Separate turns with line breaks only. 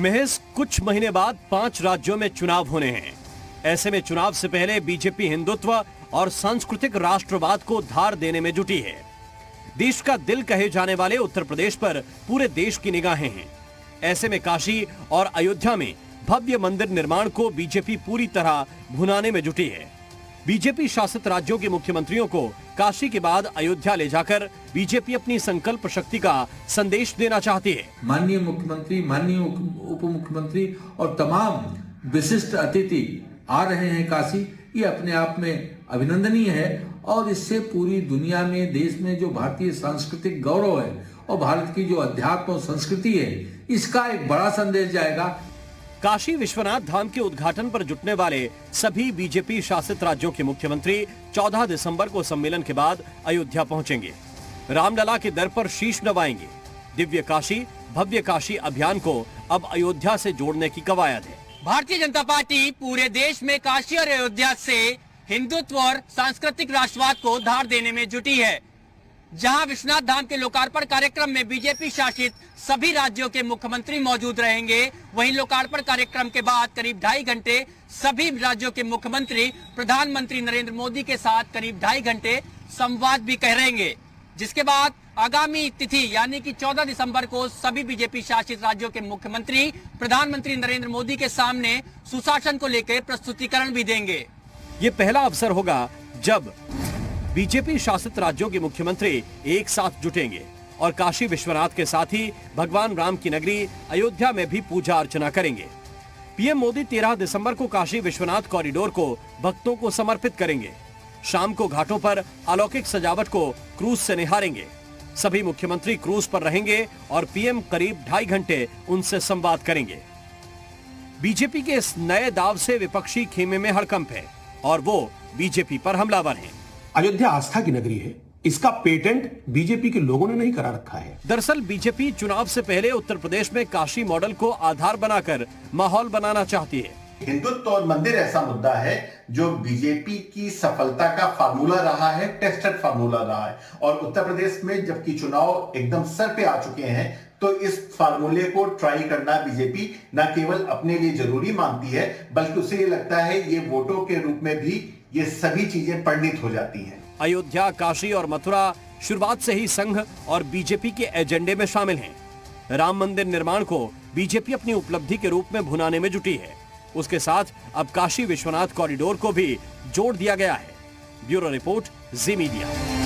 महज कुछ महीने बाद 5 राज्यों में चुनाव होने हैं। ऐसे में चुनाव से पहले बीजेपी हिंदुत्व और सांस्कृतिक राष्ट्रवाद को धार देने में जुटी है। देश का दिल कहे जाने वाले उत्तर प्रदेश पर पूरे देश की निगाहें हैं। ऐसे में काशी और अयोध्या में भव्य मंदिर निर्माण को बीजेपी पूरी तरह भुनाने में जुटी है। बीजेपी शासित राज्यों के मुख्यमंत्रियों को काशी के बाद अयोध्या ले जाकर बीजेपी अपनी संकल्प शक्ति का संदेश देना चाहती है।
माननीय मुख्यमंत्री, माननीय उप मुख्यमंत्री और तमाम विशिष्ट अतिथि आ रहे हैं काशी, ये अपने आप में अभिनंदनीय है और इससे पूरी दुनिया में, देश में जो भारतीय सांस्कृतिक गौरव है और भारत की जो अध्यात्म और संस्कृति है, इसका एक बड़ा संदेश जाएगा।
काशी विश्वनाथ धाम के उद्घाटन पर जुटने वाले सभी बीजेपी शासित राज्यों के मुख्यमंत्री 14 दिसंबर को सम्मेलन के बाद अयोध्या पहुंचेंगे। रामलला के दर पर शीश नवाएंगे। दिव्य काशी भव्य काशी अभियान को अब अयोध्या से जोड़ने की कवायद है।
भारतीय जनता पार्टी पूरे देश में काशी और अयोध्या से हिंदुत्व और सांस्कृतिक राष्ट्रवाद को धार देने में जुटी है। जहां विश्वनाथ धाम के लोकार्पण कार्यक्रम में बीजेपी शासित सभी राज्यों के मुख्यमंत्री मौजूद रहेंगे, वहीं लोकार्पण कार्यक्रम के बाद करीब 2.5 घंटे सभी राज्यों के मुख्यमंत्री प्रधानमंत्री नरेंद्र मोदी के साथ करीब 2.5 घंटे संवाद भी करेंगे। जिसके बाद आगामी तिथि यानी कि 14 दिसंबर को सभी बीजेपी शासित राज्यों के मुख्यमंत्री प्रधानमंत्री नरेंद्र मोदी के सामने सुशासन को लेकर प्रस्तुतिकरण भी देंगे।
ये पहला अवसर होगा जब बीजेपी शासित राज्यों के मुख्यमंत्री एक साथ जुटेंगे और काशी विश्वनाथ के साथ ही भगवान राम की नगरी अयोध्या में भी पूजा अर्चना करेंगे। पीएम मोदी 13 दिसंबर को काशी विश्वनाथ कॉरिडोर को भक्तों को समर्पित करेंगे। शाम को घाटों पर अलौकिक सजावट को क्रूज से निहारेंगे। सभी मुख्यमंत्री क्रूज पर रहेंगे और पीएम करीब 2.5 घंटे उनसे संवाद करेंगे। बीजेपी के इस नए दाव से विपक्षी खेमे में हड़कंप है और वो बीजेपी पर हमलावर हैं।
अयोध्या आस्था की नगरी है, इसका पेटेंट बीजेपी के लोगों ने नहीं करा रखा है।
दरअसल बीजेपी चुनाव से पहले उत्तर प्रदेश में काशी मॉडल को आधार बनाकर माहौल बनाना चाहती है।
हिंदुत्व और मंदिर ऐसा मुद्दा है जो बीजेपी की सफलता का फार्मूला रहा है, टेस्टेड फार्मूला रहा है। और उत्तर प्रदेश में जबकि चुनाव एकदम सर पे आ चुके हैं, तो इस फार्मूले को ट्राई करना बीजेपी न केवल अपने लिए जरूरी मानती है, बल्कि उसे ये लगता है ये वोटों के रूप में भी ये सभी चीजें परिणित हो जाती हैं।
अयोध्या, काशी और मथुरा शुरुआत से ही संघ और बीजेपी के एजेंडे में शामिल हैं। राम मंदिर निर्माण को बीजेपी अपनी उपलब्धि के रूप में भुनाने में जुटी है। उसके साथ अब काशी विश्वनाथ कॉरिडोर को भी जोड़ दिया गया है। ब्यूरो रिपोर्ट, जी मीडिया।